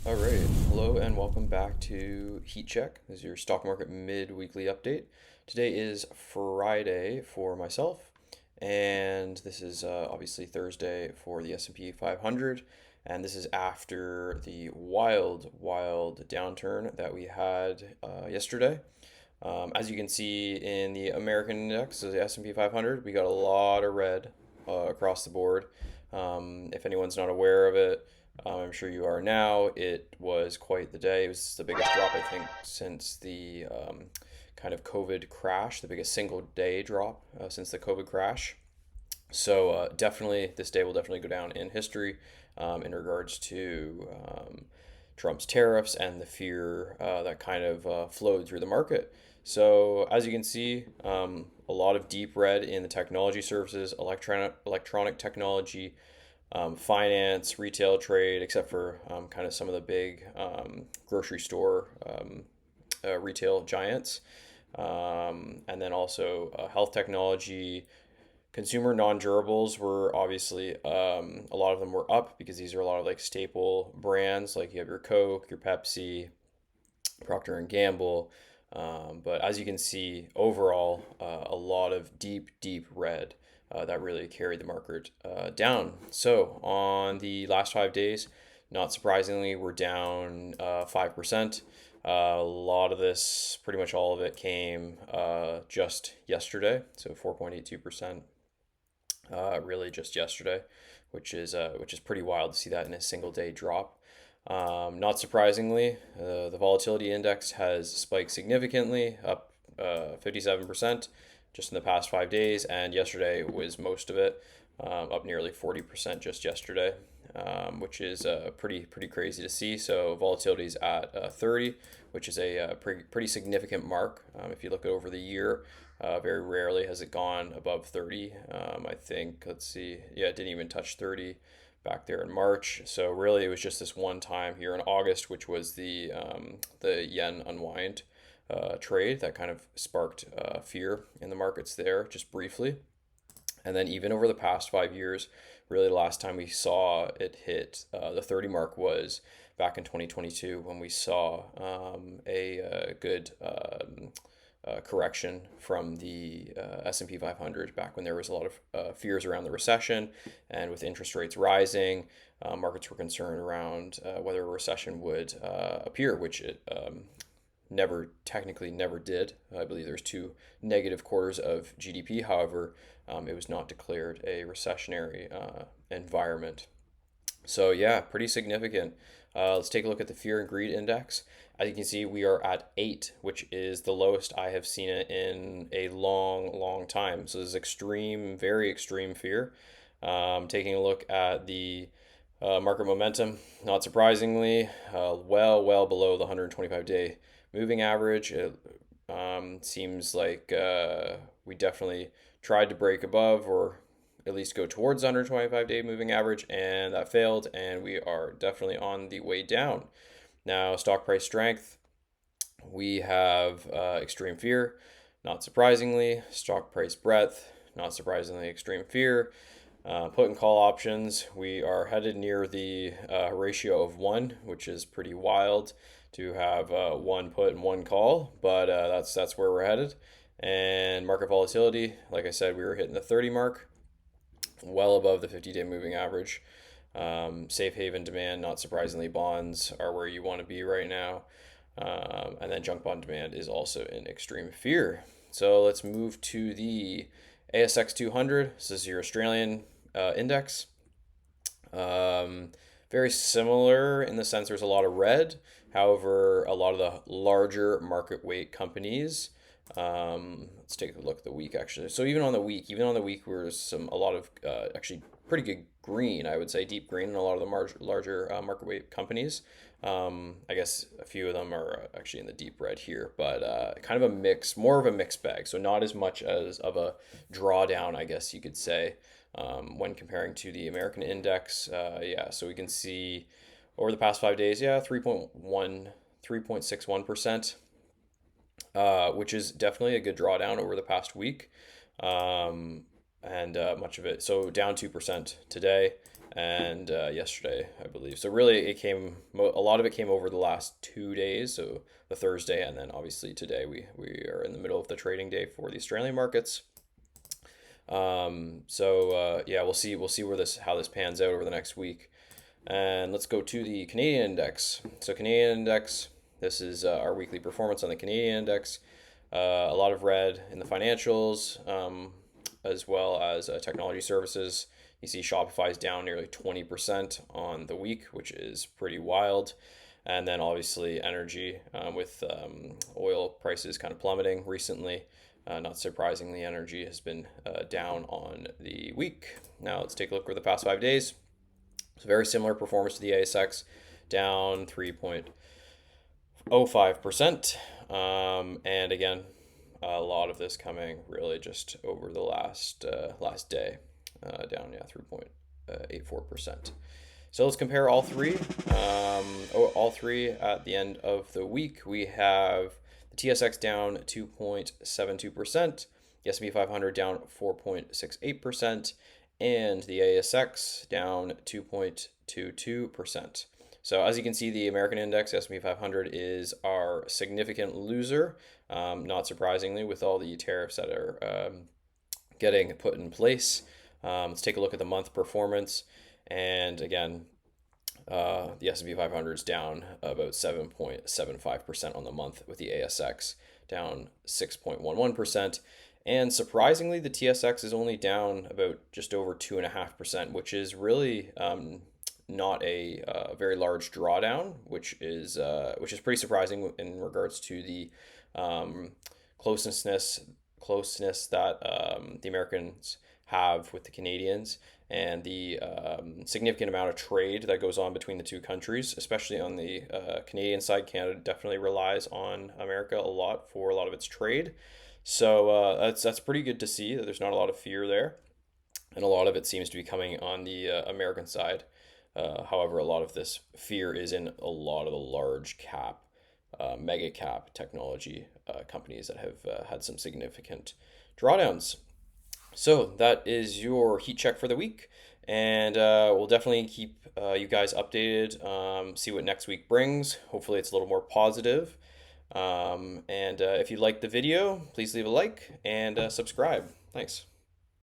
All right, hello and welcome back to Heat Check. This is your stock market mid-weekly update. Today is Friday for myself, and this is obviously Thursday for the S&P 500, and this is after the wild downturn that we had yesterday. As you can see in the American index, so the S&P 500, we got a lot of red across the board. If anyone's not aware of it, I'm sure you are now. It was quite the day. It was the biggest drop, I think, since the kind of COVID crash, the biggest single day drop since the COVID crash. So definitely, this day will definitely go down in history in regards to Trump's tariffs and the fear that kind of flowed through the market. So as you can see, a lot of deep red in the technology services, electronic technology, finance, retail trade, except for kind of some of the big grocery store retail giants. And then also health technology, consumer non-durables were obviously a lot of them were up because these are a lot of like staple brands, like you have your Coke, your Pepsi, Procter and Gamble. But as you can see, overall, a lot of deep red that really carried the market down. So on the last 5 days, not surprisingly, we're down 5%. A lot of this, pretty much all of it, came just yesterday, so 4.82%, really just yesterday, which is pretty wild to see that in a single day drop. Not surprisingly, the volatility index has spiked significantly, up 57% just in the past 5 days, and yesterday was most of it, up nearly 40% just yesterday, which is pretty crazy to see. So volatility is at 30, which is a pretty significant mark. If you look over the year, very rarely has it gone above 30. I think, let's see, yeah, it didn't even touch 30 back there in March. So really, it was just this one time here in August, which was the yen unwind trade that kind of sparked fear in the markets there, just briefly. And then even over the past 5 years, really the last time we saw it hit the 30 mark was back in 2022 when we saw a good correction from the S&P 500 back when there was a lot of fears around the recession, and with interest rates rising, markets were concerned around whether a recession would appear, which it never did. I believe there's two negative quarters of GDP. However, it was not declared a recessionary environment. So yeah, pretty significant. Let's take a look at the fear and greed index. As you can see, we are at 8, which is the lowest I have seen it in a long time. So this is extreme, very extreme fear. Taking a look at the market momentum, not surprisingly, well below the 125-day moving average. It seems like we definitely tried to break above, or at least go towards the 125-day moving average, and that failed, and we are definitely on the way down. Now, stock price strength, we have extreme fear, not surprisingly. Stock price breadth, not surprisingly, extreme fear. Put and call options, we are headed near the ratio of 1, which is pretty wild to have one put and one call, but that's where we're headed. And market volatility, like I said, we were hitting the 30 mark, well above the 50-day moving average. Safe haven demand, not surprisingly, bonds are where you want to be right now. And then junk bond demand is also in extreme fear. So let's move to the ASX 200. This is your Australian index. Very similar in the sense there's a lot of red. However, a lot of the larger market weight companies. Let's take a look at the week actually. So even on the week, there's a lot of actually pretty good green. I would say deep green in a lot of the larger market weight companies. I guess a few of them are actually in the deep red here, but kind of a mix, more of a mixed bag. So not as much as of a drawdown, I guess you could say, when comparing to the American index. Yeah, so we can see over the past 5 days, yeah, 3.61%, which is definitely a good drawdown over the past week. And much of it, so down 2% today. and yesterday, I believe. So really, a lot of it came over the last 2 days. So the Thursday, and then obviously today we are in the middle of the trading day for the Australian markets. Yeah, we'll see where this how this pans out over the next week. And let's go to the Canadian index. So Canadian index, this is our weekly performance on the Canadian index. A lot of red in the financials, as well as technology services. You see Shopify's down nearly 20% on the week, which is pretty wild. And then obviously energy, with oil prices kind of plummeting recently. Not surprisingly, energy has been down on the week. Now let's take a look over the past 5 days. So very similar performance to the ASX, down 3.05%. And again, a lot of this coming really just over the last day, down 3.84%. So let's compare all three. All three at the end of the week, we have the TSX down 2.72%, the S&P 500 down 4.68%, and the ASX down 2.22%. So as you can see, the American index, S&P 500, is our significant loser, not surprisingly, with all the tariffs that are getting put in place. Let's take a look at the month performance. And again, the S&P 500 is down about 7.75% on the month, with the ASX down 6.11%. And surprisingly, the TSX is only down about just over 2.5%, which is really not a very large drawdown, which is pretty surprising in regards to the closeness that the Americans have with the Canadians, and the significant amount of trade that goes on between the two countries, especially on the Canadian side. Canada definitely relies on America a lot for a lot of its trade. So that's pretty good to see that there's not a lot of fear there, and a lot of it seems to be coming on the American side. However, a lot of this fear is in a lot of the large cap, mega cap technology companies that have had some significant drawdowns. So that is your heat check for the week, and we'll definitely keep you guys updated. See what next week brings. Hopefully, it's a little more positive. And if you liked the video, please leave a like and subscribe. Thanks.